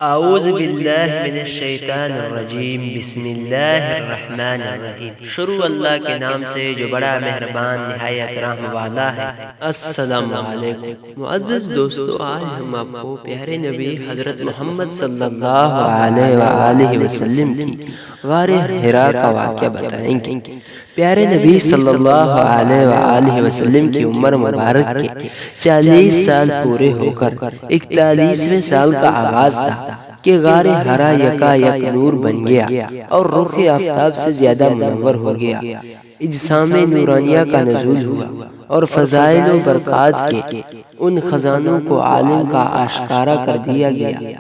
اعوذ باللہ من الشیطان الرجیم بسم اللہ الرحمن الرحیم۔ شروع اللہ کے نام سے جو بڑا مہربان نہایت رحم والا ہے۔ السلام علیکم معزز دوستو، آج ہم آپ کو پیارے نبی حضرت محمد صلی اللہ علیہ وآلہ وسلم کی غار حرا کا واقعہ بتائیں گے۔ پیارے نبی صلی اللہ علیہ وآلہ وسلم کی عمر مبارک کے 40 سال پورے ہو کر 41ویں سال کا آغاز تھا کہ غار حرا یکا یک نور بن گیا اور رخ آفتاب سے زیادہ منور ہو گیا۔ اجسام نورانیہ کا نزول ہوا اور فضائل و برکات کے ان خزانوں کو عالم کا آشکارا کر دیا گیا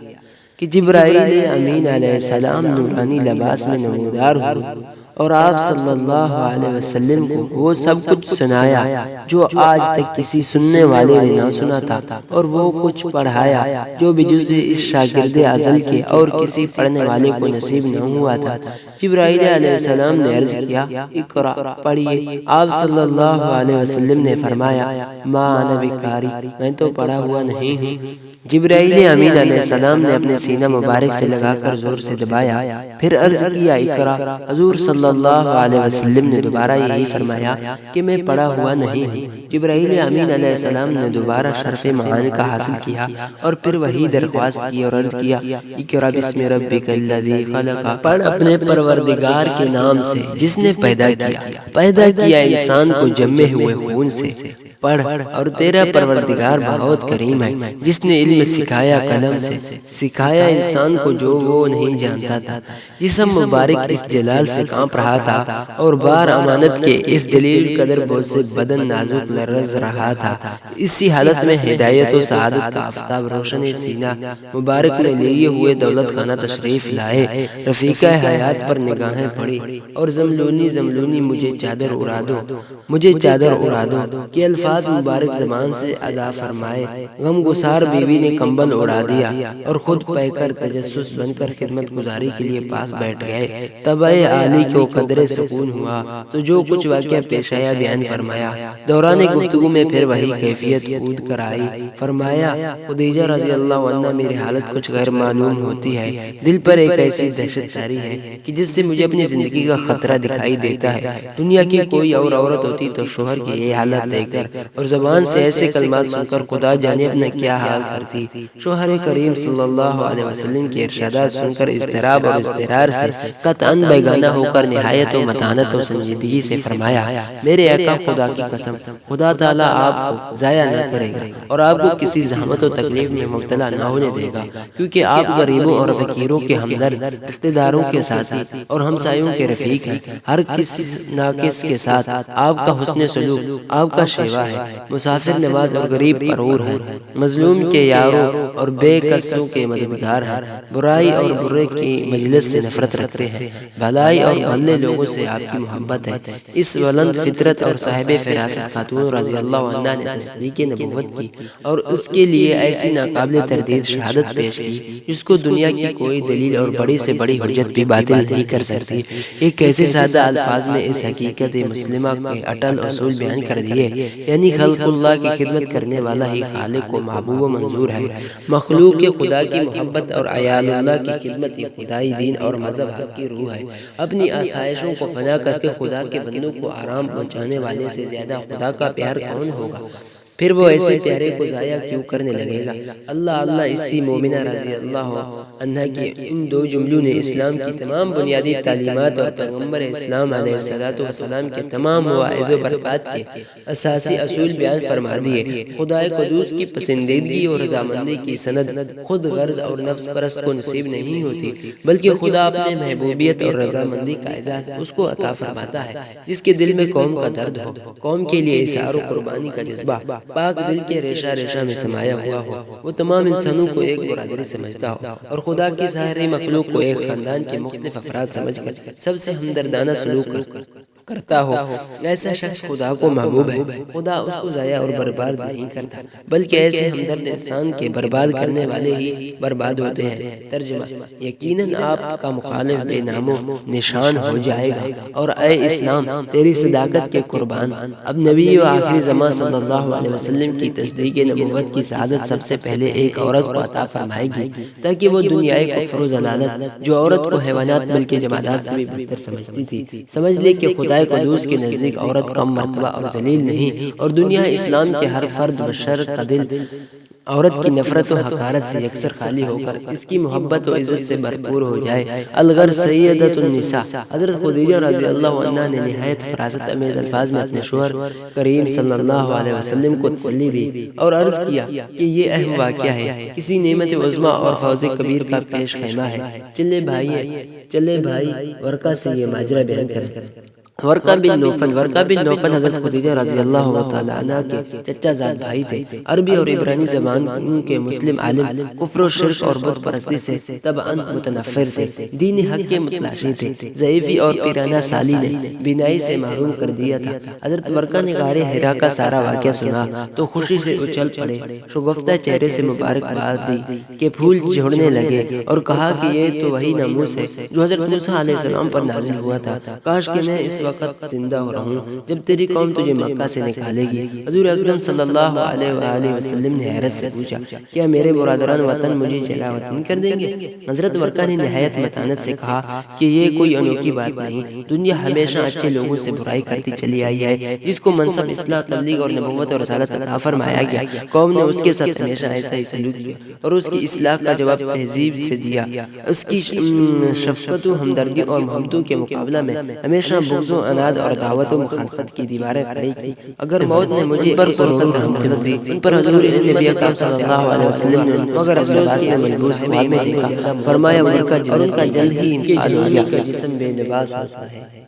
کہ جبرائیل امین علیہ السلام نورانی لباس میں نمودار ہوئے اور آپ صلی اللہ علیہ وسلم کو وہ سب کچھ سنایا جو آج تک کسی سننے والے نے نہ سنا تھا، اور وہ کچھ پڑھایا جو بجز اس شاگرد ازل کے اور کسی پڑھنے والے کو نصیب نہ ہوا تھا۔ جبرائیل علیہ السلام نے عرض کیا، اقرا پڑھیے۔ آپ صلی اللہ علیہ وسلم نے فرمایا، ما انا بقاری، میں تو پڑھا ہوا نہیں ہوں۔ جبرائیل امین علیہ السلام نے اپنے سینہ مبارک سے لگا کر زور سے دبایا، پھر عرض کیا، اقرا۔ حضور صلی اللہ علیہ وسلم نے دوبارہ یہی فرمایا کہ میں پڑھا ہوا نہیں ہوں۔ جبرائیل امین علیہ السلام نے دوبارہ شرف معانی کا حاصل کیا اور پھر وہی درخواست کی اور عرض کیا، اقرا بسم ربک الذی خلق، پڑھ اپنے پروردگار کے نام سے جس نے پیدا کیا انسان کو جمے ہوئے خون سے۔ پڑھ، اور تیرا پروردگار بہت کریم ہے جس نے علم سکھایا قلم سے، سکھایا انسان کو جو وہ نہیں جانتا تھا۔ جسم مبارک اس جلال سے کانپ رہا تھا اور بار امانت کے اس جلیل قدر بوجھ سے بدن نازک لرز رہا تھا۔ اسی حالت میں ہدایت و سعادت کا آفتاب روشن سینہ مبارک میں لیے ہوئے دولت خانہ تشریف لائے۔ رفیقہ حیات پر نگاہیں پڑی اور زملونی زملونی مجھے چادر اڑا دو، مجھے چادر اڑا دو کہ الفاظ مبارک زبان سے ادا فرمائے۔ غم گسار بیوی نے کمبل اڑا دیا اور خود پہ کر تجسس بن کر خدمت گزاری کے لیے پاس بیٹھ گئے۔ طبع عالی کو قدر سکون ہوا تو جو کچھ واقعہ پیش آیا بیان فرمایا۔ دوران گفتگو میں پھر وہی کیفیت کود کر آئی۔ فرمایا، خدیجہ رضی اللہ عنہ میری حالت کچھ غیر معلوم ہوتی ہے، دل پر ایک ایسی دہشت طاری ہے کہ جس سے مجھے اپنی زندگی کا خطرہ دکھائی دیتا ہے۔ دنیا کی کوئی اور عورت ہوتی تو شوہر کی یہ حالت دیکھ کر اور زبان سے ایسے کلمات سن کر خدا جانے اپنا کیا حال کرتی۔ شوہر کریم صلی اللہ علیہ وسلم کے ارشادات سن کر اضطراب اور اضطرار سے قطعاً بیگانہ ہو کر نہایت و متانت و سنجیدگی سے فرمایا، میرے آقا خدا کی قسم، خدا تعالیٰ آپ کو ضائع نہ کرے گا اور آپ کو کسی زحمت و تکلیف میں مبتلا نہ ہونے دے گا، کیونکہ آپ غریبوں اور فقیروں کے ہمدرد، رشتہ داروں کے ساتھی اور ہمسایوں کے رفیق ہیں۔ ہر کسی ناقص کے ساتھ آپ کا حسن سلوک، آپ کا شیوا ہے، مسافر نواز اور غریب پرور ہیں، مظلوم کے یاروں اور بے کسوں کے مددگار ہیں، برائی اور برے کی مجلس سے نفرت رکھتے ہیں، بھلائی اور بھلے لوگوں سے آپ کی محبت ہے۔ اس بلند فطرت اور صاحب فراست خاتون رضی اللہ عنہ نے تصدیق نبوت کی اور اس کے لیے ایسی ناقابل تردید شہادت پیش کی جس کو دنیا کی کوئی دلیل اور بڑی سے بڑی حجت بھی باطل نہیں کر سکتی۔ ایک ایسے سادہ الفاظ میں اس حقیقت مسلمہ کے اٹل اصول بیان کر دیے، یعنی خلق اللہ کی خدمت کرنے والا ہی خالق کو محبوب و منظور ہے۔ مخلوق کے خدا کی محبت اور عیال اللہ کی خدمت یہ خدائی دین اور مذہب حق کی روح ہے۔ اپنی آسائشوں کو فنا کر کے خدا کے بندوں کو آرام پہنچانے والے سے زیادہ خدا کا پیار کون ہوگا؟ پھر وہ ایسے پیارے کو ضائع کیوں کرنے لگے گا؟ اللہ اللہ اسی مومنہ رضی اللہ عنہ کی ان دو جملوں نے اسلام کی تمام بنیادی تعلیمات اور پیغمبر اسلام علیہ السلام کے تمام مواعظ و برکات کے اساسی اصول بیان فرما دیے۔ خدائے قدوس کی پسندیدگی اور رضامندی کی سند خود غرض اور نفس پرست کو نصیب نہیں ہوتی، بلکہ خدا اپنے محبوبیت اور رضامندی کا اعزاز اس کو عطا فرماتا ہے جس کے دل میں قوم کا درد ہو، قوم کے لیے اثار و قربانی کا جذبہ پاک دل کے ریشہ ریشہ میں سمایا ہوا ہو، وہ تمام انسانوں کو ایک برادری سمجھتا ہو اور خدا کی ساری مخلوق کو ایک خاندان کے مختلف افراد سمجھ کر سب سے ہمدردانہ سلوک کرتا کرتا ہو، ایسا شخص خدا کو محبوب ہے۔ خدا اس کو ضائع اور برباد نہیں کرتا، بلکہ ایسے ہمدرد انسان کے برباد کرنے والے ہی برباد ہوتے ہیں۔ ترجمہ: یقیناً آپ کا مخالف بے نام و نشان ہو جائے گا، اور اے اسلام تیری صداقت کے قربان۔ اب نبی و آخری زمان صلی اللہ علیہ وسلم کی تصدیق نبوت کی سعادت سب سے پہلے ایک عورت کو عطا فرمائے گی، تاکہ وہ دنیائے کفر و ضلالت جو عورت کو حیوانات بلکہ جمادات سے بھی بہتر سمجھتی تھی، سمجھ لے کہ خدا قدوس کے نزدیک عورت کم مرتبہ اور ذلیل نہیں، اور دنیا اسلام کے ہر فرد بشر کا دل عورت کی نفرت و حقارت سے یکسر خالی ہو کر اس کی محبت و عزت سے بھرپور ہو جائے۔ الغر سیدۃ النساء حضرت خدیجہ رضی اللہ عنہا نے نہایت فراست امیز الفاظ میں اپنے شوہر کریم صلی اللہ علیہ وسلم کو تسلی دی اور عرض کیا کہ یہ اہم واقعہ ہے، کسی نعمت عظمیٰ اور فوز کبیر کا پیش خیمہ ہے۔ چلے بھائی ورقہ سے یہ ماجرا بیان کریں۔ ورقہ بن نوفل حضرت خدیجہ رضی اللہ تعالیٰ عنہ کے چچا زاد بھائی تھے۔ عربی اور عبرانی زبان کے مسلم عالم، کفر و شرک اور بت پرستی سے طبعاً متنفر تھے، دین حق کے متلاشی تھے۔ ضعیفی اور پیرانہ سالی نے بینائی سے محروم کر دیا تھا۔ حضرت ورقہ نے غار حرا کا سارا واقعہ سنا تو خوشی سے اچھل پڑے، شگفتہ چہرے سے مبارکباد دی کہ پھول جھڑنے لگے، اور کہا کہ یہ تو وہی ناموس ہے جو حضرت موسیٰ علیہ السلام پر نازل ہوا تھا۔ کاش کہ میں اس وقت زندہ ہو رہوں جب تیری قوم تجھے مکہ سے نکالے گی۔ حضور اکرم صلی اللہ علیہ وآلہ وسلم نے حیرت سے پوچھا، کیا میرے برادران وطن مجھے جلا وطن کر دیں گے؟ حضرت ورقہ نے نہایت متانت سے کہا کہ یہ کوئی انوکھی بات نہیں، دنیا ہمیشہ اچھے لوگوں سے برائی کرتی چلی آئی ہے، جس کو منصب اصلاح، تبلیغ اور نبوت اور رسالت عطا فرمایا گیا، قوم نے اس کے ساتھ ہمیشہ ایسا ہی سلوک کیا اور اس کی اصلاح کا جواب تہذیب سے دیا۔ اس کی شفقت و ہمدردی اور محبتوں کے مقابلہ میں ہمیشہ بغض و عناد اور دعوت و مخالفت کی دیواریں کھڑی کی۔ اگر موت نے مجھے پر فرصت رحمت دی، ان پر حضور نبی اکرم صلی اللہ علیہ وسلم نے مگر افسوس میں ملبوس خواب میں دیکھا، فرمایا ان کا جلد ہی انتقال ہو گیا، کا جسم بے لباس ہوتا ہے۔